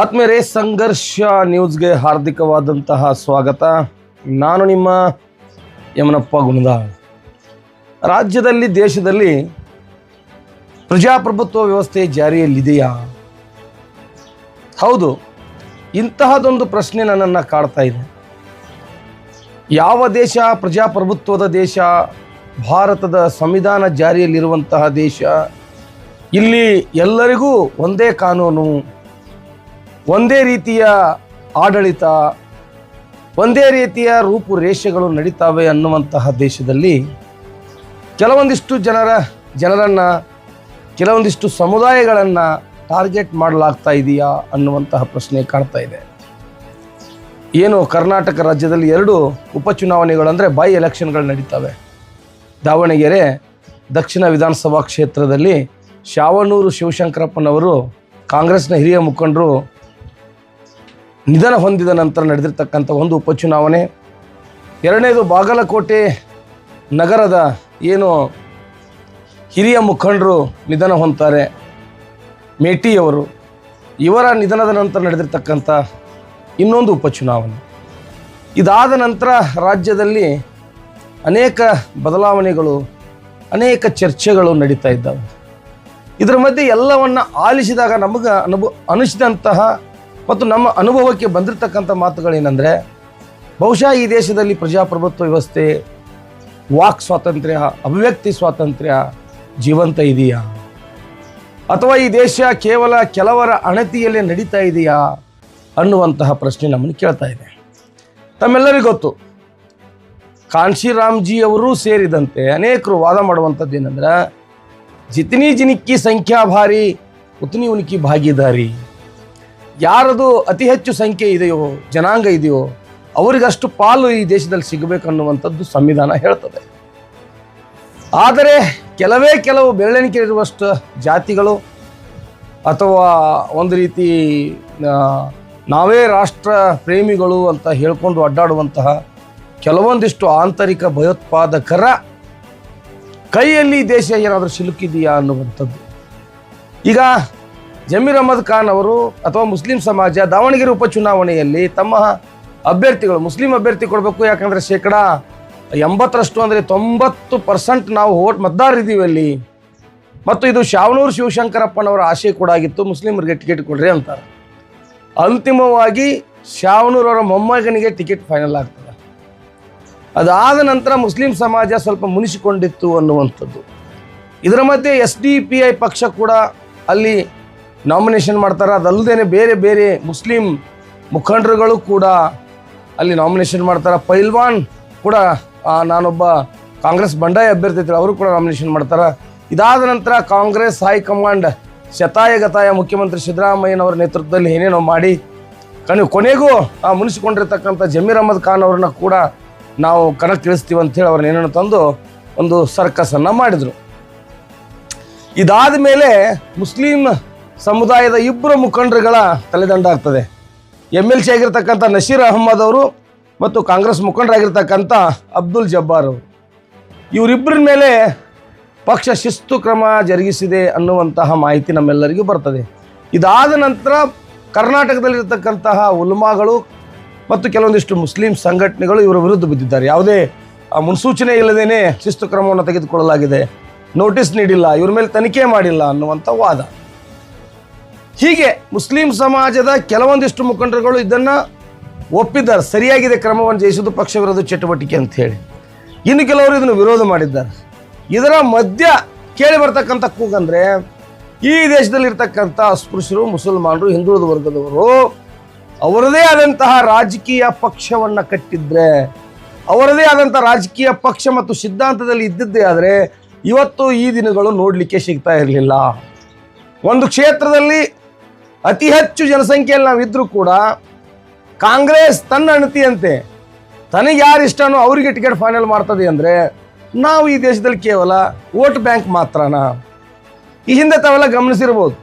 ಆತ್ಮೀಯರೇ, ಸಂಘರ್ಷ ನ್ಯೂಸ್ಗೆ ಹಾರ್ದಿಕವಾದಂತಹ ಸ್ವಾಗತ. ನಾನು ನಿಮ್ಮ ಯಮನಪ್ಪ ಗುಣದಾಳ್. ರಾಜ್ಯದಲ್ಲಿ, ದೇಶದಲ್ಲಿ ಪ್ರಜಾಪ್ರಭುತ್ವ ವ್ಯವಸ್ಥೆ ಜಾರಿಯಲ್ಲಿದೆಯಾ? ಹೌದು, ಇಂತಹದೊಂದು ಪ್ರಶ್ನೆ ನನ್ನನ್ನು ಕಾಡ್ತಾ ಇದೆ. ಯಾವ ದೇಶ ಪ್ರಜಾಪ್ರಭುತ್ವದ ದೇಶ? ಭಾರತದ ಸಂವಿಧಾನ ಜಾರಿಯಲ್ಲಿರುವಂತಹ ದೇಶ. ಇಲ್ಲಿ ಎಲ್ಲರಿಗೂ ಒಂದೇ ಕಾನೂನು, ಒಂದೇ ರೀತಿಯ ಆಡಳಿತ, ಒಂದೇ ರೀತಿಯ ರೂಪುರೇಷೆಗಳು ನಡೀತಾವೆ ಅನ್ನುವಂತಹ ದೇಶದಲ್ಲಿ ಕೆಲವೊಂದಿಷ್ಟು ಜನರನ್ನು ಕೆಲವೊಂದಿಷ್ಟು ಸಮುದಾಯಗಳನ್ನು ಟಾರ್ಗೆಟ್ ಮಾಡಲಾಗ್ತಾ ಇದೆಯಾ ಅನ್ನುವಂತಹ ಪ್ರಶ್ನೆ ಕಾಡ್ತಾ ಇದೆ. ಏನು ಕರ್ನಾಟಕ ರಾಜ್ಯದಲ್ಲಿ 2 ಉಪಚುನಾವಣೆಗಳು ಅಂದರೆ ಬೈ ಎಲೆಕ್ಷನ್ಗಳು ನಡೀತವೆ. ದಾವಣಗೆರೆ ದಕ್ಷಿಣ ವಿಧಾನಸಭಾ ಕ್ಷೇತ್ರದಲ್ಲಿ ಶಾವನೂರು ಶಿವಶಂಕರಪ್ಪನವರು, ಕಾಂಗ್ರೆಸ್ನ ಹಿರಿಯ ಮುಖಂಡರು, ನಿಧನ ಹೊಂದಿದ ನಂತರ ನಡೆದಿರ್ತಕ್ಕಂಥ ಒಂದು ಉಪಚುನಾವಣೆ. ಎರಡನೇದು ಬಾಗಲಕೋಟೆ ನಗರದ ಏನು ಹಿರಿಯ ಮುಖಂಡರು ನಿಧನ ಹೊಂದ್ತಾರೆ, ಮೇಟಿಯವರು, ಇವರ ನಿಧನದ ನಂತರ ನಡೆದಿರ್ತಕ್ಕಂಥ ಇನ್ನೊಂದು ಉಪಚುನಾವಣೆ. ಇದಾದ ನಂತರ ರಾಜ್ಯದಲ್ಲಿ ಅನೇಕ ಬದಲಾವಣೆಗಳು, ಅನೇಕ ಚರ್ಚೆಗಳು ನಡೀತಾ ಇದ್ದಾವೆ. ಇದರ ಮಧ್ಯೆ ಎಲ್ಲವನ್ನು ಆಲಿಸಿದಾಗ ನಮಗೆ ಅನಿಸಿದಂತಹ ಮತ್ತು ನಮ್ಮ ಅನುಭವಕ್ಕೆ ಬಂದಿರತಕ್ಕಂಥ ಮಾತುಗಳೇನೆಂದರೆ, ಬಹುಶಃ ಈ ದೇಶದಲ್ಲಿ ಪ್ರಜಾಪ್ರಭುತ್ವ ವ್ಯವಸ್ಥೆ, ವಾಕ್ ಸ್ವಾತಂತ್ರ್ಯ, ಅಭಿವ್ಯಕ್ತಿ ಸ್ವಾತಂತ್ರ್ಯ ಜೀವಂತ ಇದೆಯಾ, ಅಥವಾ ಈ ದೇಶ ಕೇವಲ ಕೆಲವರ ಅಣತಿಯಲ್ಲೇ ನಡೀತಾ ಇದೆಯಾ ಅನ್ನುವಂತಹ ಪ್ರಶ್ನೆ ನಮ್ಮನ್ನು ಕೇಳ್ತಾ ಇದೆ. ತಮ್ಮೆಲ್ಲರಿಗೂ ಗೊತ್ತು, ಕಾನ್ಶಿರಾಮ್ಜಿ ಅವರು ಸೇರಿದಂತೆ ಅನೇಕರು ವಾದ ಮಾಡುವಂಥದ್ದು ಏನಂದ್ರೆ, ಜಿತನಿ ಜಿನಿಕ್ಕಿ ಸಂಖ್ಯಾ ಭಾರಿ ಉತನಿ ಉನಿಕಿ ಭಾಗಿದಾರಿ. ಯಾರದು ಅತಿ ಹೆಚ್ಚು ಸಂಖ್ಯೆ ಇದೆಯೋ, ಜನಾಂಗ ಇದೆಯೋ, ಅವರಿಗಷ್ಟು ಪಾಲು ಈ ದೇಶದಲ್ಲಿ ಸಿಗಬೇಕನ್ನುವಂಥದ್ದು ಸಂವಿಧಾನ ಹೇಳ್ತದೆ. ಆದರೆ ಕೆಲವು ಬೆರಳೆಣಿಕೆ ಇರುವಷ್ಟು ಜಾತಿಗಳು ಅಥವಾ ಒಂದು ರೀತಿ ನಾವೇ ರಾಷ್ಟ್ರ ಪ್ರೇಮಿಗಳು ಅಂತ ಹೇಳ್ಕೊಂಡು ಅಡ್ಡಾಡುವಂತಹ ಕೆಲವೊಂದಿಷ್ಟು ಆಂತರಿಕ ಭಯೋತ್ಪಾದಕರ ಕೈಯಲ್ಲಿ ದೇಶ ಏನಾದರೂ ಸಿಲುಕಿದೆಯಾ ಅನ್ನುವಂಥದ್ದು. ಈಗ ಜಮೀರ್ ಅಹ್ಮದ್ ಖಾನ್ ಅವರು ಅಥವಾ ಮುಸ್ಲಿಂ ಸಮಾಜ ದಾವಣಗೆರೆ ಉಪಚುನಾವಣೆಯಲ್ಲಿ ತಮ್ಮ ಅಭ್ಯರ್ಥಿಗಳು, ಮುಸ್ಲಿಂ ಅಭ್ಯರ್ಥಿ ಕೊಡಬೇಕು, ಯಾಕಂದರೆ 80% ಅಂದರೆ 90% ನಾವು ಮತದಾರರಿದ್ದೀವಿ ಅಲ್ಲಿ, ಮತ್ತು ಇದು ಶಾವನೂರು ಶಿವಶಂಕರಪ್ಪನವರ ಆಶೆ ಕೂಡ ಆಗಿತ್ತು, ಮುಸ್ಲಿಮರಿಗೆ ಟಿಕೆಟ್ ಕೊಡ್ರಿ ಅಂತಾರೆ. ಅಂತಿಮವಾಗಿ ಶಾವನೂರವರ ಮೊಮ್ಮಗನಿಗೆ ಟಿಕೆಟ್ ಫೈನಲ್ ಆಗ್ತದೆ. ಅದಾದ ನಂತರ ಮುಸ್ಲಿಂ ಸಮಾಜ ಸ್ವಲ್ಪ ಮುನಿಸಿಕೊಂಡಿತ್ತು ಅನ್ನುವಂಥದ್ದು. ಇದರ ಮಧ್ಯೆ SDPI ಪಕ್ಷ ಕೂಡ ಅಲ್ಲಿ ನಾಮಿನೇಷನ್ ಮಾಡ್ತಾರೆ. ಅದಲ್ಲದೆ ಬೇರೆ ಬೇರೆ ಮುಸ್ಲಿಂ ಮುಖಂಡರುಗಳು ಕೂಡ ಅಲ್ಲಿ ನಾಮಿನೇಷನ್ ಮಾಡ್ತಾರೆ. ಪೈಲ್ವಾನ್ ಕೂಡ, ನಾನೊಬ್ಬ ಕಾಂಗ್ರೆಸ್ ಬಂಡಾಯ ಅಭ್ಯರ್ಥಿ ಇದ್ದರು, ಅವರು ಕೂಡ ನಾಮಿನೇಷನ್ ಮಾಡ್ತಾರೆ. ಇದಾದ ನಂತರ ಕಾಂಗ್ರೆಸ್ ಹೈಕಮಾಂಡ್ ಶತಾಯಗತಾಯ ಮುಖ್ಯಮಂತ್ರಿ ಸಿದ್ದರಾಮಯ್ಯನವರ ನೇತೃತ್ವದಲ್ಲಿ ಏನೇನೋ ಮಾಡಿ ಕೊನೆಗೂ ಮುನಿಸಿಕೊಂಡಿರ್ತಕ್ಕಂಥ ಜಮೀರ್ ಅಹ್ಮದ್ ಖಾನ್ ಅವ್ರನ್ನ ಕೂಡ ನಾವು ಕಣಕ್ಕಿಳಿಸ್ತೀವಿ ಅಂಥೇಳಿ ಅವ್ರನ್ನ ಏನೇನೋ ತಂದು ಒಂದು ಸರ್ಕಸನ್ನು ಮಾಡಿದರು. ಇದಾದ ಮೇಲೆ ಮುಸ್ಲಿಂ ಸಮುದಾಯದ 2 ಮುಖಂಡರುಗಳ ತಲೆದಂಡ ಆಗ್ತದೆ. MLC ಆಗಿರ್ತಕ್ಕಂಥ ನಶೀರ್ ಅಹಮ್ಮದ್ ಅವರು ಮತ್ತು ಕಾಂಗ್ರೆಸ್ ಮುಖಂಡರಾಗಿರ್ತಕ್ಕಂಥ ಅಬ್ದುಲ್ ಜಬ್ಬಾರ್ ಅವರು, ಇವರಿಬ್ಬರ ಮೇಲೆ ಪಕ್ಷ ಶಿಸ್ತು ಕ್ರಮ ಜರುಗಿಸಿದೆ ಅನ್ನುವಂತಹ ಮಾಹಿತಿ ನಮ್ಮೆಲ್ಲರಿಗೂ ಬರ್ತದೆ. ಇದಾದ ನಂತರ ಕರ್ನಾಟಕದಲ್ಲಿರ್ತಕ್ಕಂತಹ ಉಲ್ಮಾಗಳು ಮತ್ತು ಕೆಲವೊಂದಿಷ್ಟು ಮುಸ್ಲಿಂ ಸಂಘಟನೆಗಳು ಇವರ ವಿರುದ್ಧ ಬಿದ್ದಿದ್ದಾರೆ. ಯಾವುದೇ ಮುನ್ಸೂಚನೆ ಇಲ್ಲದೇನೆ ಶಿಸ್ತು ಕ್ರಮವನ್ನು ತೆಗೆದುಕೊಳ್ಳಲಾಗಿದೆ, ನೋಟಿಸ್ ನೀಡಿಲ್ಲ, ಇವ್ರ ಮೇಲೆ ತನಿಖೆ ಮಾಡಿಲ್ಲ ಅನ್ನುವಂಥ ವಾದ. ಹೀಗೆ ಮುಸ್ಲಿಂ ಸಮಾಜದ ಕೆಲವೊಂದಿಷ್ಟು ಮುಖಂಡರುಗಳು ಇದನ್ನು ಒಪ್ಪಿದ್ದಾರೆ, ಸರಿಯಾಗಿದೆ ಕ್ರಮವನ್ನು ಜಯಿಸುವುದು ಪಕ್ಷ ವಿರೋಧ ಚಟುವಟಿಕೆ ಅಂತ ಹೇಳಿ. ಇನ್ನು ಕೆಲವರು ಇದನ್ನು ವಿರೋಧ ಮಾಡಿದ್ದಾರೆ. ಇದರ ಮಧ್ಯ ಕೇಳಿ ಬರ್ತಕ್ಕಂಥ ಕೂಗಂದರೆ, ಈ ದೇಶದಲ್ಲಿರ್ತಕ್ಕಂಥ ಅಸ್ಪೃಶ್ಯರು, ಮುಸಲ್ಮಾನರು, ಹಿಂದುಳಿದ ವರ್ಗದವರು ಅವರದೇ ಆದಂತಹ ರಾಜಕೀಯ ಪಕ್ಷವನ್ನು ಕಟ್ಟಿದ್ರೆ, ಅವರದೇ ಆದಂಥ ರಾಜಕೀಯ ಪಕ್ಷ ಮತ್ತು ಸಿದ್ಧಾಂತದಲ್ಲಿ ಇದ್ದಿದ್ದೇ ಆದರೆ ಇವತ್ತು ಈ ದಿನಗಳು ನೋಡಲಿಕ್ಕೆ ಸಿಗ್ತಾ ಇರಲಿಲ್ಲ. ಒಂದು ಕ್ಷೇತ್ರದಲ್ಲಿ ಅತಿ ಹೆಚ್ಚು ಜನಸಂಖ್ಯೆಯಲ್ಲಿ ನಾವಿದ್ರೂ ಕೂಡ ಕಾಂಗ್ರೆಸ್ ತನ್ನ ಅಣತಿಯಂತೆ ತನಗೆ ಯಾರು ಇಷ್ಟನೋ ಅವರಿಗೆ ಟಿಕೆಟ್ ಫೈನಲ್ ಮಾಡ್ತದೆ ಅಂದರೆ, ನಾವು ಈ ದೇಶದಲ್ಲಿ ಕೇವಲ ವೋಟ್ ಬ್ಯಾಂಕ್ ಮಾತ್ರನಾ? ಈ ಹಿಂದೆ ತಾವೆಲ್ಲ ಗಮನಿಸಿರ್ಬೋದು.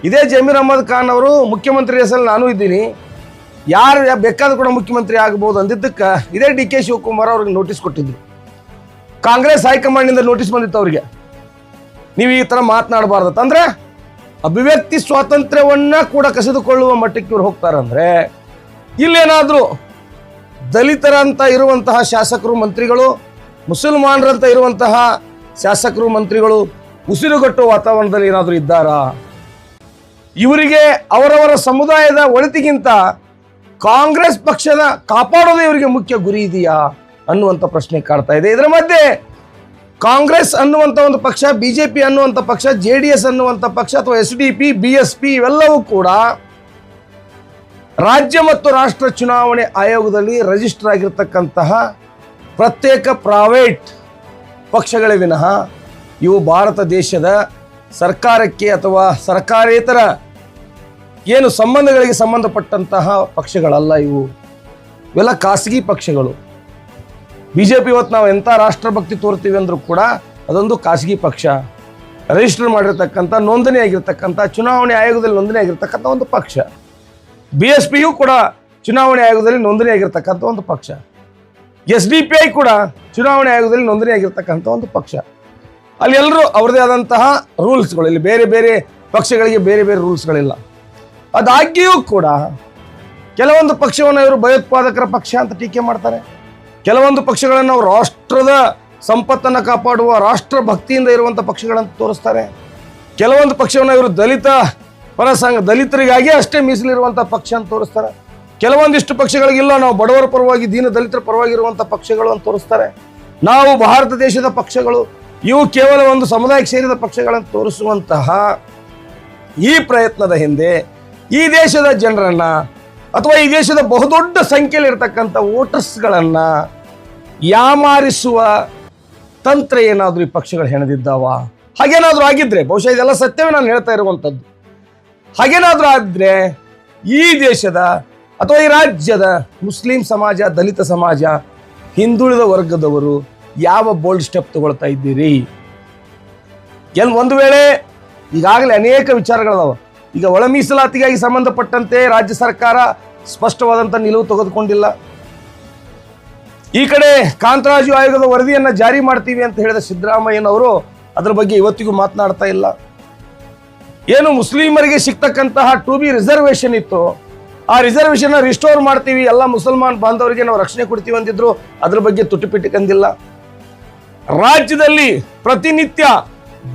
ಇದೇ ಜಮೀರ್ ಅಹ್ಮದ್ ಖಾನ್ ಅವರು ಮುಖ್ಯಮಂತ್ರಿ ಹೆಸರಲ್ಲಿ ನಾನು ಇದ್ದೀನಿ, ಯಾರು ಬೇಕಾದ್ರೂ ಕೂಡ ಮುಖ್ಯಮಂತ್ರಿ ಆಗ್ಬೋದು ಅಂದಿದ್ದಕ್ಕೆ ಇದೇ DK ಶಿವಕುಮಾರ್ ಅವ್ರಿಗೆ ನೋಟಿಸ್ ಕೊಟ್ಟಿದ್ರು. ಕಾಂಗ್ರೆಸ್ ಹೈಕಮಾಂಡ್ನಿಂದ ನೋಟಿಸ್ ಬಂದಿತ್ತು ಅವರಿಗೆ, ನೀವು ಈ ಥರ ಮಾತನಾಡಬಾರ್ದು. ಅಂದರೆ ಅಭಿವ್ಯಕ್ತಿ ಸ್ವಾತಂತ್ರ್ಯವನ್ನ ಕೂಡ ಕಸಿದುಕೊಳ್ಳುವ ಮಟ್ಟಕ್ಕೆ ಇವ್ರು ಹೋಗ್ತಾರಂದ್ರೆ ಇಲ್ಲೇನಾದ್ರೂ ದಲಿತರಂತ ಇರುವಂತಹ ಶಾಸಕರು ಮಂತ್ರಿಗಳು, ಮುಸಲ್ಮಾನರಂತ ಇರುವಂತಹ ಶಾಸಕರು ಮಂತ್ರಿಗಳು ಉಸಿರುಗಟ್ಟುವ ವಾತಾವರಣದಲ್ಲಿ ಏನಾದರೂ ಇದ್ದಾರಾ? ಇವರಿಗೆ ಅವರವರ ಸಮುದಾಯದ ಒಳಿತಿಗಿಂತ ಕಾಂಗ್ರೆಸ್ ಪಕ್ಷದ ಕಾಪಾಡೋದೇ ಇವರಿಗೆ ಮುಖ್ಯ ಗುರಿ ಇದೆಯಾ ಅನ್ನುವಂಥ ಪ್ರಶ್ನೆ ಕಾಡ್ತಾ ಇದೆ. ಇದರ ಮಧ್ಯೆ ಕಾಂಗ್ರೆಸ್ ಅನ್ನುವಂಥ ಒಂದು ಪಕ್ಷ, ಬಿಜೆಪಿ ಅನ್ನುವಂಥ ಪಕ್ಷ, JDS ಅನ್ನುವಂಥ ಪಕ್ಷ ಅಥವಾ SDP, BSP ಇವೆಲ್ಲವೂ ಕೂಡ ರಾಜ್ಯ ಮತ್ತು ರಾಷ್ಟ್ರ ಚುನಾವಣೆ ಆಯೋಗದಲ್ಲಿ ರಿಜಿಸ್ಟರ್ ಆಗಿರ್ತಕ್ಕಂತಹ ಪ್ರತ್ಯೇಕ ಪ್ರೈವೇಟ್ ಪಕ್ಷಗಳೇ ವಿನಃ ಇವು ಭಾರತ ದೇಶದ ಸರ್ಕಾರಕ್ಕೆ ಅಥವಾ ಸರ್ಕಾರೇತರ ಏನು ಸಂಬಂಧಗಳಿಗೆ ಸಂಬಂಧಪಟ್ಟಂತಹ ಪಕ್ಷಗಳಲ್ಲ. ಇವೆಲ್ಲ ಖಾಸಗಿ ಪಕ್ಷಗಳು. BJP ಇವತ್ತು ನಾವು ಎಂಥ ರಾಷ್ಟ್ರಭಕ್ತಿ ತೋರ್ತೀವಿ ಅಂದರೂ ಕೂಡ ಅದೊಂದು ಖಾಸಗಿ ಪಕ್ಷ, ರಿಜಿಸ್ಟರ್ ಮಾಡಿರ್ತಕ್ಕಂಥ, ನೋಂದಣಿ ಆಗಿರ್ತಕ್ಕಂಥ, ಚುನಾವಣೆ ಆಯೋಗದಲ್ಲಿ ನೋಂದಣಿ ಆಗಿರ್ತಕ್ಕಂಥ ಒಂದು ಪಕ್ಷ. BSPಯೂ ಕೂಡ ಚುನಾವಣೆ ಆಯೋಗದಲ್ಲಿ ನೋಂದಣಿ ಆಗಿರ್ತಕ್ಕಂಥ ಒಂದು ಪಕ್ಷ. SDPI ಕೂಡ ಚುನಾವಣೆ ಆಯೋಗದಲ್ಲಿ ನೋಂದಣಿ ಆಗಿರ್ತಕ್ಕಂಥ ಒಂದು ಪಕ್ಷ. ಅಲ್ಲಿ ಎಲ್ಲರೂ ಅವ್ರದೇ ಆದಂತಹ ರೂಲ್ಸ್ಗಳು, ಇಲ್ಲಿ ಬೇರೆ ಬೇರೆ ಪಕ್ಷಗಳಿಗೆ ಬೇರೆ ಬೇರೆ ರೂಲ್ಸ್ಗಳಿಲ್ಲ. ಅದಾಗಿಯೂ ಕೂಡ ಕೆಲವೊಂದು ಪಕ್ಷವನ್ನು ಇವರು ಭಯೋತ್ಪಾದಕರ ಪಕ್ಷ ಅಂತ ಟೀಕೆ ಮಾಡ್ತಾರೆ. ಕೆಲವೊಂದು ಪಕ್ಷಗಳನ್ನು ಅವರು ರಾಷ್ಟ್ರದ ಸಂಪತ್ತನ್ನು ಕಾಪಾಡುವ ರಾಷ್ಟ್ರ ಭಕ್ತಿಯಿಂದ ಇರುವಂಥ ಪಕ್ಷಗಳನ್ನು ತೋರಿಸ್ತಾರೆ. ಕೆಲವೊಂದು ಪಕ್ಷವನ್ನು ಇವರು ದಲಿತ ಪರ ದಲಿತರಿಗಾಗಿ ಅಷ್ಟೇ ಮೀಸಲಿರುವಂಥ ಪಕ್ಷ ಅಂತ ತೋರಿಸ್ತಾರೆ. ಕೆಲವೊಂದಿಷ್ಟು ಪಕ್ಷಗಳಿಗಿಲ್ಲ, ನಾವು ಬಡವರ ಪರವಾಗಿ, ದೀನ ದಲಿತರ ಪರವಾಗಿರುವಂಥ ಪಕ್ಷಗಳು ಅಂತ ತೋರಿಸ್ತಾರೆ. ನಾವು ಭಾರತ ದೇಶದ ಪಕ್ಷಗಳು, ಇವು ಕೇವಲ ಒಂದು ಸಮುದಾಯಕ್ಕೆ ಸೇರಿದ ಪಕ್ಷಗಳನ್ನು ತೋರಿಸುವಂತಹ ಈ ಪ್ರಯತ್ನದ ಹಿಂದೆ ಈ ದೇಶದ ಜನರನ್ನ ಅಥವಾ ಈ ದೇಶದ ಬಹುದೊಡ್ಡ ಸಂಖ್ಯೆಯಲ್ಲಿ ಇರತಕ್ಕಂಥ ವೋಟರ್ಸ್ಗಳನ್ನ ಯಾಮಾರಿಸುವ ತಂತ್ರ ಏನಾದರೂ ಈ ಪಕ್ಷಗಳು ಹೆಣೆದಿದ್ದಾವ? ಹಾಗೇನಾದರೂ ಆಗಿದ್ರೆ, ಬಹುಶಃ ಇದೆಲ್ಲ ಸತ್ಯವೇ ನಾನು ಹೇಳ್ತಾ ಇರುವಂಥದ್ದು, ಹಾಗೇನಾದರೂ ಆದ್ರೆ ಈ ದೇಶದ ಅಥವಾ ಈ ರಾಜ್ಯದ ಮುಸ್ಲಿಂ ಸಮಾಜ, ದಲಿತ ಸಮಾಜ, ಹಿಂದುಳಿದ ವರ್ಗದವರು ಯಾವ ಬೋಲ್ಡ್ ಸ್ಟೆಪ್ ತಗೊಳ್ತಾ ಇದ್ದೀರಿ? ಒಂದು ವೇಳೆ ಈಗಾಗಲೇ ಅನೇಕ ವಿಚಾರಗಳದಾವ. ಈಗ ಒಳ ಮೀಸಲಾತಿಗಾಗಿ ಸಂಬಂಧಪಟ್ಟಂತೆ ರಾಜ್ಯ ಸರ್ಕಾರ ಸ್ಪಷ್ಟವಾದಂಥ ನಿಲುವು ತೆಗೆದುಕೊಂಡಿಲ್ಲ. ಈ ಕಡೆ ಕಾಂತರಾಜು ಆಯೋಗದ ವರದಿಯನ್ನು ಜಾರಿ ಮಾಡ್ತೀವಿ ಅಂತ ಹೇಳಿದ ಸಿದ್ದರಾಮಯ್ಯನವರು ಅದರ ಬಗ್ಗೆ ಇವತ್ತಿಗೂ ಮಾತನಾಡ್ತಾ ಇಲ್ಲ. ಏನು ಮುಸ್ಲಿಮರಿಗೆ ಸಿಗ್ತಕ್ಕಂತಹ 2B ರಿಸರ್ವೇಷನ್ ಇತ್ತು, ಆ ರಿಸರ್ವೇಷನ್ ರಿಸ್ಟೋರ್ ಮಾಡ್ತೀವಿ, ಎಲ್ಲ ಮುಸಲ್ಮಾನ್ ಬಾಂಧವರಿಗೆ ನಾವು ರಕ್ಷಣೆ ಕೊಡ್ತೀವಿ ಅಂತಿದ್ರು, ಅದ್ರ ಬಗ್ಗೆ ತುಟಿಪಿಟ್ಟಿಕಂದಿಲ್ಲ. ರಾಜ್ಯದಲ್ಲಿ ಪ್ರತಿನಿತ್ಯ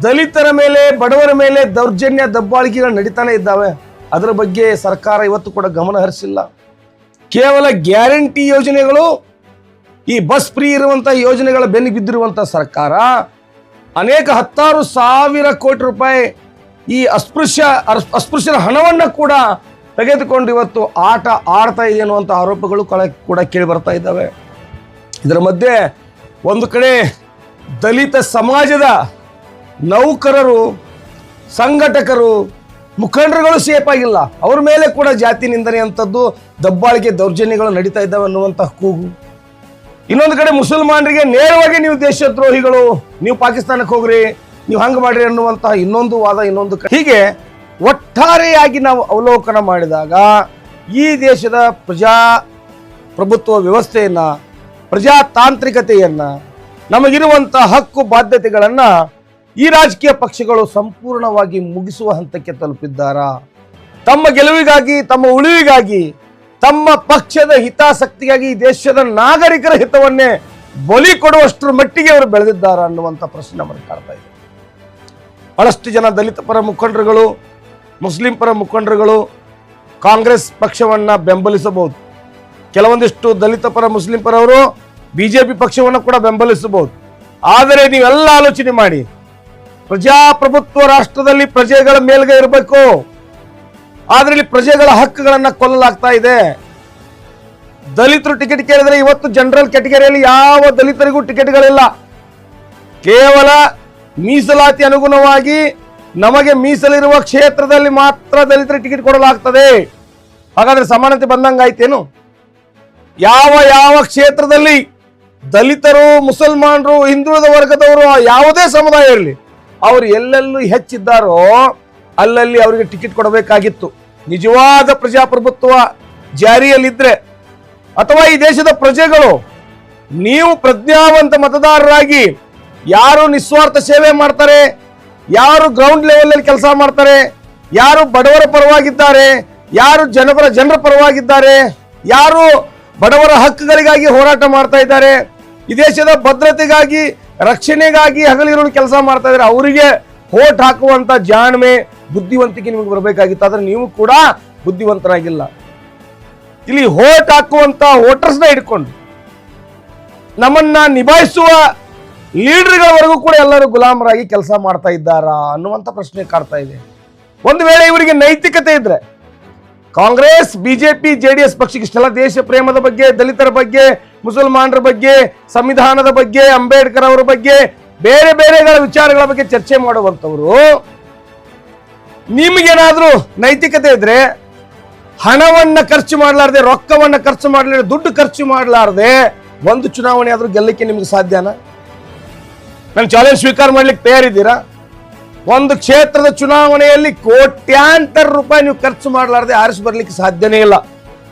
ದಲಿತರ ಮೇಲೆ, ಬಡವರ ಮೇಲೆ ದೌರ್ಜನ್ಯ, ದಬ್ಬಾಳಿಕೆಗಳು ನಡೀತಾನೆ ಇದ್ದಾವೆ. ಅದರ ಬಗ್ಗೆ ಸರ್ಕಾರ ಇವತ್ತು ಕೂಡ ಗಮನ ಹರಿಸಿಲ್ಲ. ಕೇವಲ ಗ್ಯಾರಂಟಿ ಯೋಜನೆಗಳು, ಈ ಬಸ್ ಫ್ರೀ ಇರುವಂತಹ ಯೋಜನೆಗಳ ಬೆನ್ನು ಬಿದ್ದಿರುವಂಥ ಸರ್ಕಾರ ಅನೇಕ 10,000 ಕೋಟಿ ರೂಪಾಯಿ ಈ ಅಸ್ಪೃಶ್ಯರ ಹಣವನ್ನು ಕೂಡ ತೆಗೆದುಕೊಂಡು ಇವತ್ತು ಆಟ ಆಡ್ತಾ ಇದೆ ಅನ್ನುವಂಥ ಆರೋಪಗಳು ಕೂಡ ಕೇಳಿ ಬರ್ತಾ ಇದ್ದಾವೆ. ಇದರ ಮಧ್ಯೆ ಒಂದು ಕಡೆ ದಲಿತ ಸಮಾಜದ ನೌಕರರು, ಸಂಘಟಕರು, ಮುಖಂಡರುಗಳು ಸೇಫ್ ಆಗಿಲ್ಲ, ಅವ್ರ ಮೇಲೆ ಕೂಡ ಜಾತಿ ನಿಂದನೆ ಅಂಥದ್ದು, ದಬ್ಬಾಳಿಕೆ, ದೌರ್ಜನ್ಯಗಳು ನಡೀತಾ ಇದ್ದಾವೆ ಅನ್ನುವಂತಹ ಕೂಗು. ಇನ್ನೊಂದು ಕಡೆ ಮುಸಲ್ಮಾನರಿಗೆ ನೇರವಾಗಿ ನೀವು ದೇಶದ್ರೋಹಿಗಳು, ನೀವು ಪಾಕಿಸ್ತಾನಕ್ಕೆ ಹೋಗ್ರಿ, ನೀವು ಹಂಗೆ ಮಾಡ್ರಿ ಅನ್ನುವಂತಹ ಇನ್ನೊಂದು ವಾದ, ಇನ್ನೊಂದು ಹೀಗೆ ಒಟ್ಟಾರೆಯಾಗಿ ನಾವು ಅವಲೋಕನ ಮಾಡಿದಾಗ ಈ ದೇಶದ ಪ್ರಜಾಪ್ರಭುತ್ವ ವ್ಯವಸ್ಥೆಯನ್ನ, ಪ್ರಜಾತಾಂತ್ರಿಕತೆಯನ್ನ, ನಮಗಿರುವಂಥ ಹಕ್ಕು ಬಾಧ್ಯತೆಗಳನ್ನು ಈ ರಾಜಕೀಯ ಪಕ್ಷಗಳು ಸಂಪೂರ್ಣವಾಗಿ ಮುಗಿಸುವ ಹಂತಕ್ಕೆ ತಲುಪಿದ್ದಾರಾ? ತಮ್ಮ ಗೆಲುವಿಗಾಗಿ, ತಮ್ಮ ಉಳಿವಿಗಾಗಿ, ತಮ್ಮ ಪಕ್ಷದ ಹಿತಾಸಕ್ತಿಗಾಗಿ ಈ ದೇಶದ ನಾಗರಿಕರ ಹಿತವನ್ನೇ ಬಲಿ ಕೊಡುವಷ್ಟರ ಮಟ್ಟಿಗೆ ಅವರು ಬೆಳೆದಿದ್ದಾರಾ ಅನ್ನುವಂಥ ಪ್ರಶ್ನೆ ನಮಗೆ ಕಾಡ್ತಾ ಇದೆ. ಬಹಳಷ್ಟು ಜನ ದಲಿತ ಪರ ಮುಖಂಡರುಗಳು, ಮುಸ್ಲಿಂ ಪರ ಮುಖಂಡರುಗಳು ಕಾಂಗ್ರೆಸ್ ಪಕ್ಷವನ್ನ ಬೆಂಬಲಿಸಬಹುದು. ಕೆಲವೊಂದಿಷ್ಟು ದಲಿತ ಪರ ಮುಸ್ಲಿಂ ಪರವರು BJP ಪಕ್ಷವನ್ನು ಕೂಡ ಬೆಂಬಲಿಸಬಹುದು. ಆದರೆ ನೀವೆಲ್ಲ ಆಲೋಚನೆ ಮಾಡಿ, ಪ್ರಜಾಪ್ರಭುತ್ವ ರಾಷ್ಟ್ರದಲ್ಲಿ ಪ್ರಜೆಗಳ ಮೇಲ್ಗೆ ಇರಬೇಕು. ಆದ್ರೆ ಇಲ್ಲಿ ಪ್ರಜೆಗಳ ಹಕ್ಕುಗಳನ್ನ ಕೊಲ್ಲಲಾಗ್ತಾ ಇದೆ. ದಲಿತರು ಟಿಕೆಟ್ ಕೇಳಿದ್ರೆ ಇವತ್ತು ಜನರಲ್ ಕ್ಯಾಟಗರಿಯಲ್ಲಿ ಯಾವ ದಲಿತರಿಗೂ ಟಿಕೆಟ್ಗಳಿಲ್ಲ. ಕೇವಲ ಮೀಸಲಾತಿ ಅನುಗುಣವಾಗಿ ನಮಗೆ ಮೀಸಲಿರುವ ಕ್ಷೇತ್ರದಲ್ಲಿ ಮಾತ್ರ ದಲಿತರಿಗೆ ಟಿಕೆಟ್ ಕೊಡಲಾಗ್ತದೆ. ಹಾಗಾದ್ರೆ ಸಮಾನತೆ ಬಂದಂಗಾಯ್ತೇನು? ಯಾವ ಕ್ಷೇತ್ರದಲ್ಲಿ ದಲಿತರು, ಮುಸಲ್ಮಾನರು, ಹಿಂದುಳಿದ ವರ್ಗದವರು, ಯಾವುದೇ ಸಮುದಾಯ ಇರಲಿ, ಅವರು ಎಲ್ಲೆಲ್ಲೂ ಹೆಚ್ಚಿದ್ದಾರೋ ಅಲ್ಲಲ್ಲಿ ಅವರಿಗೆ ಟಿಕೆಟ್ ಕೊಡಬೇಕಾಗಿತ್ತು. ನಿಜವಾದ ಪ್ರಜಾಪ್ರಭುತ್ವ ಜಾರಿಯಲ್ಲಿದ್ರೆ, ಅಥವಾ ಈ ದೇಶದ ಪ್ರಜೆಗಳು ನೀವು ಪ್ರಜ್ಞಾವಂತ ಮತದಾರರಾಗಿ ಯಾರು ನಿಸ್ವಾರ್ಥ ಸೇವೆ ಮಾಡ್ತಾರೆ, ಯಾರು ಗ್ರೌಂಡ್ ಲೆವೆಲ್ ಅಲ್ಲಿ ಕೆಲಸ ಮಾಡ್ತಾರೆ, ಯಾರು ಬಡವರ ಪರವಾಗಿದ್ದಾರೆ, ಯಾರು ಜನರ ಪರವಾಗಿದ್ದಾರೆ, ಯಾರು ಬಡವರ ಹಕ್ಕುಗಳಿಗಾಗಿ ಹೋರಾಟ ಮಾಡ್ತಾ ಇದ್ದಾರೆ, ಈ ದೇಶದ ಭದ್ರತೆಗಾಗಿ ರಕ್ಷಣೆಗಾಗಿ ಹಗಲಿರುಳು ಕೆಲಸ ಮಾಡ್ತಾ ಇದ್ದಾರೆ, ಅವರಿಗೆ ವೋಟ್ ಹಾಕುವಂತ ಜಾಣ್ಮೆ ಬುದ್ಧಿವಂತಿಕೆ ನಿಮಗೆ ಬರಬೇಕಾಗಿತ್ತು. ಆದ್ರೆ ನೀವು ಕೂಡ ಬುದ್ಧಿವಂತರಾಗಿಲ್ಲ. ಇಲ್ಲಿ ವೋಟ್ ಹಾಕುವಂತ ವೋಟರ್ಸ್ನ ಹಿಡ್ಕೊಂಡು ನಮ್ಮನ್ನ ನಿಭಾಯಿಸುವ ಲೀಡರ್ಗಳವರೆಗೂ ಕೂಡ ಎಲ್ಲರೂ ಗುಲಾಮರಾಗಿ ಕೆಲಸ ಮಾಡ್ತಾ ಇದ್ದಾರಾ ಅನ್ನುವಂಥ ಪ್ರಶ್ನೆ ಕಾಡ್ತಾ ಇದೆ. ಒಂದು ವೇಳೆ ಇವರಿಗೆ ನೈತಿಕತೆ ಇದ್ರೆ ಕಾಂಗ್ರೆಸ್, ಬಿಜೆಪಿ, ಜೆಡಿಎಸ್ ಪಕ್ಷಕ್ಕೆ ಇಷ್ಟೆಲ್ಲ ದೇಶ ಪ್ರೇಮದ ಬಗ್ಗೆ, ದಲಿತರ ಬಗ್ಗೆ, ಮುಸಲ್ಮಾನರ ಬಗ್ಗೆ, ಸಂವಿಧಾನದ ಬಗ್ಗೆ, ಅಂಬೇಡ್ಕರ್ ಅವರ ಬಗ್ಗೆ, ಬೇರೆ ಬೇರೆಗಳ ವಿಚಾರಗಳ ಬಗ್ಗೆ ಚರ್ಚೆ ಮಾಡುವಂತವರು, ನಿಮಗೇನಾದ್ರೂ ನೈತಿಕತೆ ಇದ್ರೆ ಹಣವನ್ನ ಖರ್ಚು ಮಾಡಲಾರದೆ, ರೊಕ್ಕವನ್ನ ಖರ್ಚು ಮಾಡಲಾರದೆ, ದುಡ್ಡು ಖರ್ಚು ಮಾಡಲಾರದೆ ಒಂದು ಚುನಾವಣೆ ಆದ್ರೂ ಗೆಲ್ಲಕ್ಕೆ ನಿಮ್ಗೆ ಸಾಧ್ಯನಾ? ನಾನು ಚಾಲೆಂಜ್ ಸ್ವೀಕಾರ ಮಾಡ್ಲಿಕ್ಕೆ ತಯಾರಿದ್ದೀರಾ? ಒಂದು ಕ್ಷೇತ್ರದ ಚುನಾವಣೆಯಲ್ಲಿ ಕೋಟ್ಯಾಂತರ ರೂಪಾಯಿ ನೀವು ಖರ್ಚು ಮಾಡಲಾರದೆ ಆರಿಸಿ ಬರ್ಲಿಕ್ಕೆ ಸಾಧ್ಯನೇ ಇಲ್ಲ.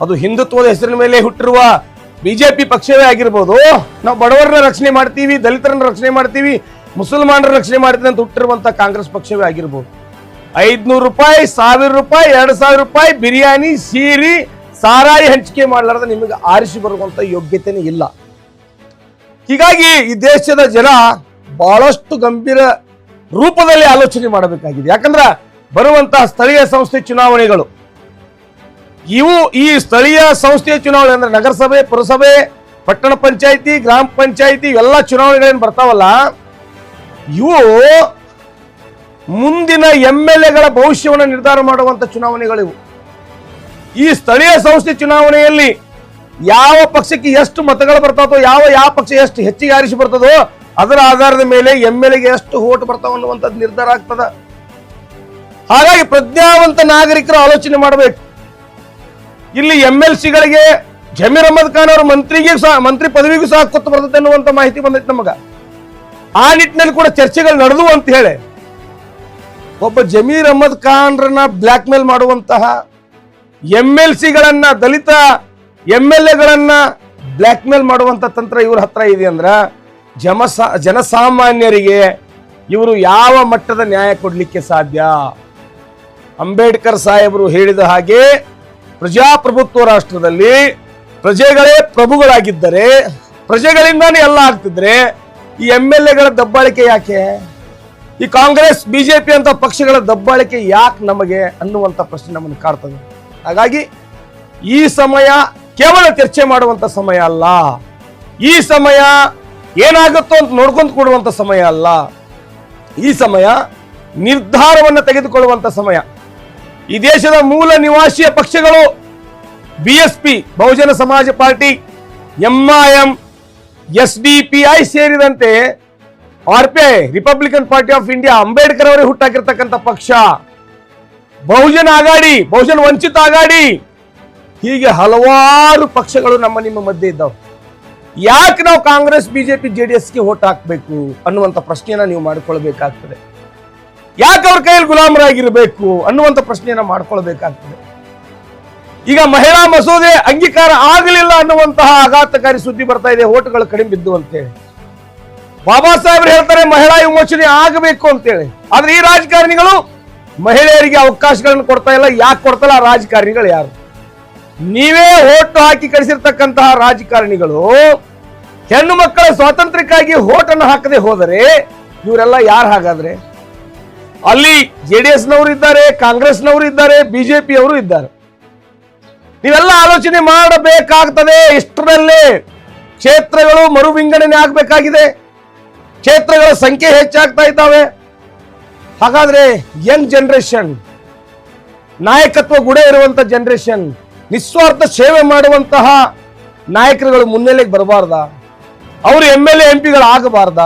ಅದು ಹಿಂದುತ್ವದ ಹೆಸರಿನ ಮೇಲೆ ಹುಟ್ಟಿರುವ ಬಿಜೆಪಿ ಪಕ್ಷವೇ ಆಗಿರ್ಬೋದು, ನಾವು ಬಡವರನ್ನ ರಕ್ಷಣೆ ಮಾಡ್ತೀವಿ, ದಲಿತರನ್ನ ರಕ್ಷಣೆ ಮಾಡ್ತೀವಿ, ಮುಸಲ್ಮಾನರ ರಕ್ಷಣೆ ಮಾಡ್ತೀವಿ ಅಂತ ಹುಟ್ಟಿರುವಂತ ಕಾಂಗ್ರೆಸ್ ಪಕ್ಷವೇ ಆಗಿರ್ಬೋದು. 500 ರೂಪಾಯಿ, 1000 ರೂಪಾಯಿ, 2000 ರೂಪಾಯಿ ಬಿರಿಯಾನಿ, ಸೀರಿ, ಸಾರಾಯಿ ಹಂಚಿಕೆ ಮಾಡಲಾರದೆ ನಿಮಗೆ ಆರಿಸಿ ಬರುವಂತ ಯೋಗ್ಯತೆನೇ ಇಲ್ಲ. ಹೀಗಾಗಿ ಈ ದೇಶದ ಜನ ಬಹಳಷ್ಟು ಗಂಭೀರ ರೂಪದಲ್ಲಿ ಆಲೋಚನೆ ಮಾಡಬೇಕಾಗಿದೆ. ಯಾಕಂದ್ರೆ ಬರುವಂತಹ ಸ್ಥಳೀಯ ಸಂಸ್ಥೆ ಚುನಾವಣೆಗಳು, ಈ ಸ್ಥಳೀಯ ಸಂಸ್ಥೆಯ ಚುನಾವಣೆ ಅಂದ್ರೆ ನಗರಸಭೆ, ಪುರಸಭೆ, ಪಟ್ಟಣ ಪಂಚಾಯಿತಿ, ಗ್ರಾಮ ಪಂಚಾಯಿತಿ ಎಲ್ಲ ಚುನಾವಣೆಗಳೇನು ಬರ್ತಾವಲ್ಲ, ಇವು ಮುಂದಿನ MLAಗಳ ಭವಿಷ್ಯವನ್ನು ನಿರ್ಧಾರ ಮಾಡುವಂತ ಚುನಾವಣೆಗಳಿವು. ಈ ಸ್ಥಳೀಯ ಸಂಸ್ಥೆ ಚುನಾವಣೆಯಲ್ಲಿ ಯಾವ ಪಕ್ಷಕ್ಕೆ ಎಷ್ಟು ಮತಗಳು ಬರ್ತಾವೋ, ಯಾವ ಪಕ್ಷ ಎಷ್ಟು ಹೆಚ್ಚಿಗೆ ಆರಿಸಿ ಬರ್ತದೋ ಅದರ ಆಧಾರದ ಮೇಲೆ MLAಗೆ ಎಷ್ಟು ವೋಟ್ ಬರ್ತಾವ ಅನ್ನುವಂಥದ್ದು ನಿರ್ಧಾರ ಆಗ್ತದ. ಹಾಗಾಗಿ ಪ್ರಜ್ಞಾವಂತ ನಾಗರಿಕರು ಆಲೋಚನೆ ಮಾಡಬೇಕು. ಇಲ್ಲಿ MLCಗಳಿಗೆ ಜಮೀರ್ ಅಹಮದ್ ಖಾನ್ ಅವರ ಮಂತ್ರಿ ಪದವಿಗೂ ಸಹ ಕೊತ್ತು ಬರ್ತದೆ ಅನ್ನುವಂತ ಮಾಹಿತಿ ಬಂದೈತೆ ನಮಗ. ಆ ನಿಟ್ಟಿನಲ್ಲಿ ಕೂಡ ಚರ್ಚೆಗಳು ನಡೆದು ಅಂತ ಹೇಳಿ ಒಬ್ಬ ಜಮೀರ್ ಅಹಮದ್ ಖಾನ್ರನ್ನ ಬ್ಲಾಕ್ ಮೇಲ್ ಮಾಡುವಂತಹ MLCಗಳನ್ನ, ದಲಿತ MLAಗಳನ್ನ ಬ್ಲಾಕ್ ಮೇಲ್ ಮಾಡುವಂತ ತಂತ್ರ ಇವ್ರ ಹತ್ರ ಇದೆ ಅಂದ್ರ ಜನಸಾಮಾನ್ಯರಿಗೆ ಇವರು ಯಾವ ಮಟ್ಟದ ನ್ಯಾಯ ಕೊಡ್ಲಿಕ್ಕೆ ಸಾಧ್ಯ? ಅಂಬೇಡ್ಕರ್ ಸಾಹೇಬರು ಹೇಳಿದ ಹಾಗೆ ಪ್ರಜಾಪ್ರಭುತ್ವ ರಾಷ್ಟ್ರದಲ್ಲಿ ಪ್ರಜೆಗಳೇ ಪ್ರಭುಗಳಾಗಿದ್ದರೆ, ಪ್ರಜೆಗಳಿಂದಾನೇ ಎಲ್ಲ ಆಗ್ತಿದ್ರೆ ಈ MLAಗಳ ದಬ್ಬಾಳಿಕೆ ಯಾಕೆ? ಈ ಕಾಂಗ್ರೆಸ್, ಬಿಜೆಪಿ ಅಂತ ಪಕ್ಷಗಳ ದಬ್ಬಾಳಿಕೆ ಯಾಕೆ ನಮಗೆ ಅನ್ನುವಂತ ಪ್ರಶ್ನೆ ನಮ್ಮನ್ನು ಕಾಡ್ತದೆ. ಹಾಗಾಗಿ ಈ ಸಮಯ ಕೇವಲ ಚರ್ಚೆ ಮಾಡುವಂತ ಸಮಯ ಅಲ್ಲ, ಈ ಸಮಯ ಏನಾಗುತ್ತೋ ಅಂತ ನೋಡ್ಕೊಂಡು ಕೊಡುವಂತ ಸಮಯ ಅಲ್ಲ, ಈ ಸಮಯ ನಿರ್ಧಾರವನ್ನು ತೆಗೆದುಕೊಳ್ಳುವಂತ ಸಮಯ. ಈ ದೇಶದ ಮೂಲ ನಿವಾಸಿಯ ಪಕ್ಷಗಳು BSP, ಬಹುಜನ ಸಮಾಜ ಪಾರ್ಟಿ, MIM, SDPI ಸೇರಿದಂತೆ RPI, Republican party of India, Ambedkar ಅವರೇ ಹುಟ್ಟಾಕಿರ್ತಕ್ಕಂಥ ಪಕ್ಷ, ಬಹುಜನ ಆಘಾಡಿ, ಬಹುಜನ ವಂಚಿತ ಆಘಾಡಿ, ಹೀಗೆ ಹಲವಾರು ಪಕ್ಷಗಳು ನಿಮ್ಮ ಮಧ್ಯೆ ಇದ್ದಾವೆ. ಯಾಕೆ ನಾವು ಕಾಂಗ್ರೆಸ್, ಬಿಜೆಪಿ, JDSಗೆ ವೋಟ್ ಹಾಕಬೇಕು ಅನ್ನುವಂಥ ಪ್ರಶ್ನೆಯನ್ನ ನೀವು ಮಾಡಿಕೊಳ್ಬೇಕಾಗ್ತದೆ. ಯಾಕೆ ಅವ್ರ ಕೈಯಲ್ಲಿ ಗುಲಾಮರಾಗಿರ್ಬೇಕು ಅನ್ನುವಂಥ ಪ್ರಶ್ನೆಯನ್ನ ಮಾಡ್ಕೊಳ್ಬೇಕಾಗ್ತದೆ. ಈಗ ಮಹಿಳಾ ಮಸೂದೆ ಅಂಗೀಕಾರ ಆಗಲಿಲ್ಲ ಅನ್ನುವಂತಹ ಆಘಾತಕಾರಿ ಸುದ್ದಿ ಬರ್ತಾ ಇದೆ, ವೋಟ್ಗಳು ಕಡಿಮೆ ಬಿದ್ದು ಅಂತೇಳಿ. ಬಾಬಾ ಸಾಹೇಬ್ರು ಹೇಳ್ತಾರೆ ಮಹಿಳಾ ವಿಮೋಚನೆ ಆಗಬೇಕು ಅಂತೇಳಿ. ಆದ್ರೆ ಈ ರಾಜಕಾರಣಿಗಳು ಮಹಿಳೆಯರಿಗೆ ಅವಕಾಶಗಳನ್ನು ಕೊಡ್ತಾ ಇಲ್ಲ. ಯಾಕೆ ಕೊಡ್ತಲ್ಲ? ಆ ರಾಜಕಾರಣಿಗಳು ಯಾರು? ನೀವೇ ವೋಟ್ ಹಾಕಿ ಕಳಿಸಿರ್ತಕ್ಕಂತಹ ರಾಜಕಾರಣಿಗಳು ಹೆಣ್ಣು ಮಕ್ಕಳ ಸ್ವಾತಂತ್ರ್ಯಕ್ಕಾಗಿ ವೋಟನ್ನು ಹಾಕದೆ ಹೋದರೆ ಇವರೆಲ್ಲ ಯಾರು? ಹಾಗಾದ್ರೆ ಅಲ್ಲಿ JDSನವರು ಇದ್ದಾರೆ, ಕಾಂಗ್ರೆಸ್ನವರು ಇದ್ದಾರೆ, ಬಿಜೆಪಿ ಅವರು ಇದ್ದಾರೆ. ನೀವೆಲ್ಲ ಆಲೋಚನೆ ಮಾಡಬೇಕಾಗ್ತದೆ. ಇಷ್ಟರಲ್ಲೇ ಕ್ಷೇತ್ರಗಳು ಮರು ವಿಂಗಡಣೆ ಆಗಬೇಕಾಗಿದೆ, ಕ್ಷೇತ್ರಗಳ ಸಂಖ್ಯೆ ಹೆಚ್ಚಾಗ್ತಾ ಇದ್ದಾವೆ. ಹಾಗಾದ್ರೆ ಯಂಗ್ ಜನರೇಷನ್, ನಾಯಕತ್ವ ಗುಣ ಇರುವಂತ ಜನರೇಷನ್, ನಿಸ್ವಾರ್ಥ ಸೇವೆ ಮಾಡುವಂತಹ ನಾಯಕರುಗಳು ಮುನ್ನೆಲೆಗೆ ಬರಬಾರ್ದ? ಅವರು MLA MP ಆಗಬಾರ್ದ?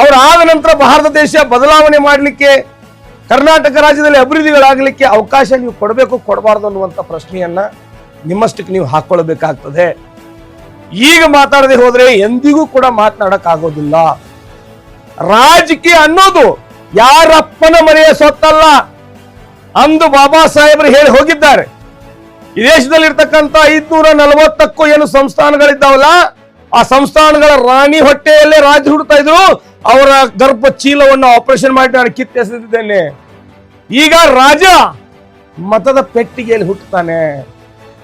ಅವರು ಆದ ನಂತರ ಭಾರತ ದೇಶ ಬದಲಾವಣೆ ಮಾಡಲಿಕ್ಕೆ, ಕರ್ನಾಟಕ ರಾಜ್ಯದಲ್ಲಿ ಅಭಿವೃದ್ಧಿಗಳಾಗಲಿಕ್ಕೆ ಅವಕಾಶ ನೀವು ಕೊಡಬೇಕು, ಕೊಡಬಾರ್ದು ಅನ್ನುವಂಥ ಪ್ರಶ್ನೆಯನ್ನ ನಿಮ್ಮಷ್ಟಕ್ಕೆ ನೀವು ಹಾಕೊಳ್ಬೇಕಾಗ್ತದೆ. ಈಗ ಮಾತಾಡದೆ ಹೋದ್ರೆ ಎಂದಿಗೂ ಕೂಡ ಮಾತನಾಡಕ್ ಆಗೋದಿಲ್ಲ. ರಾಜಕೀಯ ಅನ್ನೋದು ಯಾರಪ್ಪನ ಮನೆಯ ಸೊತ್ತಲ್ಲ ಅಂದು ಬಾಬಾ ಸಾಹೇಬರು ಹೇಳಿ ಹೋಗಿದ್ದಾರೆ. ಈ ದೇಶದಲ್ಲಿ ಇರ್ತಕ್ಕಂಥ 540ಕ್ಕೂ ಏನು ಸಂಸ್ಥಾನಗಳಿದ್ದಾವಲ್ಲ, ಆ ಸಂಸ್ಥಾನಗಳ ರಾಣಿ ಹೊಟ್ಟೆಯಲ್ಲೇ ರಾಜ್ಯ ಹುಡ್ತಾ ಇದ್ರು. ಅವರ ಗರ್ಭ ಚೀಲವನ್ನು ಆಪರೇಷನ್ ಮಾಡಿ ನಾನು ಕಿತ್ತೆಸೆದಿದ್ದೇನೆ. ಈಗ ರಾಜ ಮತದ ಪೆಟ್ಟಿಗೆಯಲ್ಲಿ ಹುಟ್ಟುತ್ತಾನೆ.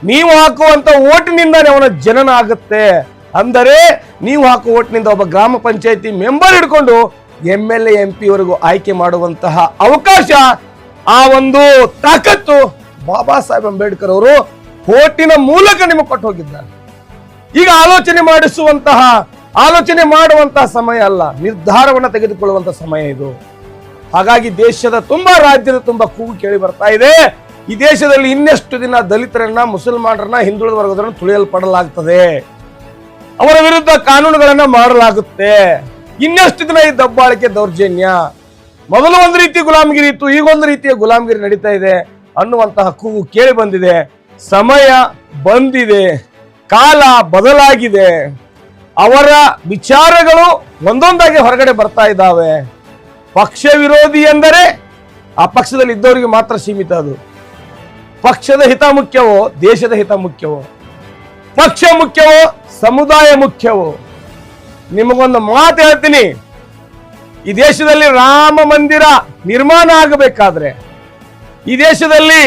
ನೀವು ಹಾಕುವಂತ ಓಟಿನಿಂದಾನೇ ಅವನ ಜನನ ಆಗುತ್ತೆ. ಅಂದರೆ ನೀವು ಹಾಕುವ ಓಟಿನಿಂದ ಒಬ್ಬ ಗ್ರಾಮ ಪಂಚಾಯತಿ ಮೆಂಬರ್ ಹಿಡ್ಕೊಂಡು MLA MP ವರೆಗೂ ಆಯ್ಕೆ ಮಾಡುವಂತಹ ಅವಕಾಶ, ಆ ಒಂದು ತಾಕತ್ತು ಬಾಬಾ ಸಾಹೇಬ್ ಅಂಬೇಡ್ಕರ್ ಅವರು ಓಟಿನ ಮೂಲಕ ನಿಮಗೆ ಕೊಟ್ಟು ಹೋಗಿದ್ದಾರೆ. ಈಗ ಆಲೋಚನೆ ಮಾಡುವಂತಹ ಸಮಯ ಅಲ್ಲ, ನಿರ್ಧಾರವನ್ನು ತೆಗೆದುಕೊಳ್ಳುವಂತಹ ಸಮಯ ಇದು. ಹಾಗಾಗಿ ದೇಶದ ತುಂಬಾ, ರಾಜ್ಯದ ತುಂಬಾ ಕೂಗು ಕೇಳಿ ಬರ್ತಾ ಇದೆ. ಈ ದೇಶದಲ್ಲಿ ಇನ್ನೆಷ್ಟು ದಿನ ದಲಿತರನ್ನ, ಮುಸಲ್ಮಾನರನ್ನ, ಹಿಂದುಳಿದ ವರ್ಗದವರನ್ನ ತುಳಿಯಲ್ಪಡಲಾಗ್ತದೆ, ಅವರ ವಿರುದ್ಧ ಕಾನೂನುಗಳನ್ನ ಮಾಡಲಾಗುತ್ತೆ. ಇನ್ನೆಷ್ಟು ದಿನ ಈ ದಬ್ಬಾಳಿಕೆ, ದೌರ್ಜನ್ಯ, ಮೊದಲು ಒಂದು ರೀತಿ ಗುಲಾಮಗಿರಿ ಇತ್ತು, ಈಗ ಒಂದು ರೀತಿಯ ಗುಲಾಮಗಿರಿ ನಡೀತಾ ಇದೆ ಅನ್ನುವಂತಹ ಕೂಗು ಕೇಳಿ ಬಂದಿದೆ. ಸಮಯ ಬಂದಿದೆ, ಕಾಲ ಬದಲಾಗಿದೆ. ಅವರ ವಿಚಾರಗಳು ಒಂದೊಂದಾಗಿ ಹೊರಗಡೆ ಬರ್ತಾ ಇದ್ದಾವೆ. ಪಕ್ಷ ವಿರೋಧಿ ಎಂದರೆ ಆ ಪಕ್ಷದಲ್ಲಿ ಇದ್ದವರಿಗೆ ಮಾತ್ರ ಸೀಮಿತ. ಅದು ಪಕ್ಷದ ಹಿತ ಮುಖ್ಯವೋ, ದೇಶದ ಹಿತ ಮುಖ್ಯವೋ? ಪಕ್ಷ ಮುಖ್ಯವೋ, ಸಮುದಾಯ ಮುಖ್ಯವೋ? ನಿಮಗೊಂದು ಮಾತು ಹೇಳ್ತೀನಿ, ಈ ದೇಶದಲ್ಲಿ ರಾಮ ಮಂದಿರ ನಿರ್ಮಾಣ ಆಗಬೇಕಾದ್ರೆ, ಈ ದೇಶದಲ್ಲಿ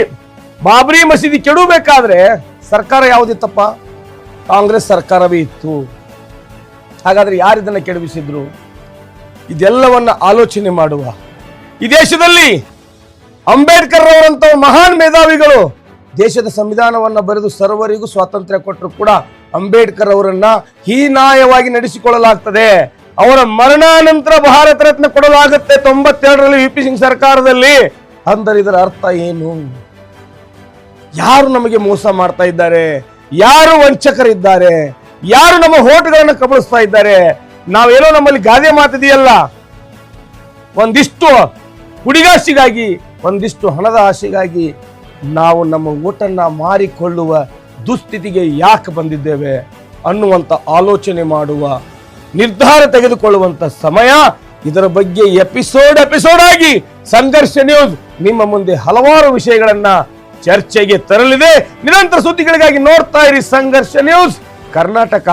ಬಾಬ್ರಿ ಮಸೀದಿ ಕೆಡಬೇಕಾದ್ರೆ ಸರ್ಕಾರ ಯಾವುದಿತ್ತಪ್ಪ? ಕಾಂಗ್ರೆಸ್ ಸರ್ಕಾರವೇ ಇತ್ತು. ಹಾಗಾದ್ರೆ ಯಾರಿದನ್ನ ಕೆಡವಿಸಿದ್ರು? ಇದೆಲ್ಲವನ್ನ ಆಲೋಚನೆ ಮಾಡುವ. ಈ ದೇಶದಲ್ಲಿ ಅಂಬೇಡ್ಕರ್ ಅವರಂತ ಮಹಾನ್ ಮೇಧಾವಿಗಳು ದೇಶದ ಸಂವಿಧಾನವನ್ನ ಬರೆದು ಸರ್ವರಿಗೂ ಸ್ವಾತಂತ್ರ್ಯ ಕೊಟ್ಟರು ಕೂಡ ಅಂಬೇಡ್ಕರ್ ಅವರನ್ನ ಹೀನಾಯವಾಗಿ ನಡೆಸಿಕೊಳ್ಳಲಾಗ್ತದೆ. ಅವರ ಮರಣಾನಂತರ ಭಾರತ ರತ್ನ ಕೊಡಲಾಗುತ್ತೆ 92ರಲ್ಲಿ VP ಸಿಂಗ್ ಸರ್ಕಾರದಲ್ಲಿ. ಅಂದರೆ ಇದರ ಅರ್ಥ ಏನು? ಯಾರು ನಮಗೆ ಮೋಸ ಮಾಡ್ತಾ ಇದ್ದಾರೆ? ಯಾರು ವಂಚಕರಿದ್ದಾರೆ? ಯಾರು ನಮ್ಮ ಹೋಟ್ಗಳನ್ನು ಕಬಳಿಸ್ತಾ ಇದ್ದಾರೆ? ನಾವೇನೋ ನಮ್ಮಲ್ಲಿ ಗಾದೆ ಮಾತಿದೆಯಲ್ಲ, ಒಂದಿಷ್ಟು ಹುಡಿಗಾಸಿಗಾಗಿ, ಒಂದಿಷ್ಟು ಹಣದ ಆಸೆಗಾಗಿ ನಾವು ನಮ್ಮ ಓಟನ್ನ ಮಾರಿಕೊಳ್ಳುವ ದುಸ್ಥಿತಿಗೆ ಯಾಕೆ ಬಂದಿದ್ದೇವೆ ಅನ್ನುವಂಥ ಆಲೋಚನೆ ಮಾಡುವ, ನಿರ್ಧಾರ ತೆಗೆದುಕೊಳ್ಳುವಂತ ಸಮಯ. ಇದರ ಬಗ್ಗೆ ಎಪಿಸೋಡ್ ಆಗಿ ಸಂಘರ್ಷ ನ್ಯೂಸ್ ನಿಮ್ಮ ಮುಂದೆ ಹಲವಾರು ವಿಷಯಗಳನ್ನ ಚರ್ಚೆಗೆ ತರಲಿದೆ. ನಿರಂತರ ಸುದ್ದಿಗಳಿಗಾಗಿ ನೋಡ್ತಾ ಇರಿ ಸಂಘರ್ಷ ನ್ಯೂಸ್ ಕರ್ನಾಟಕ.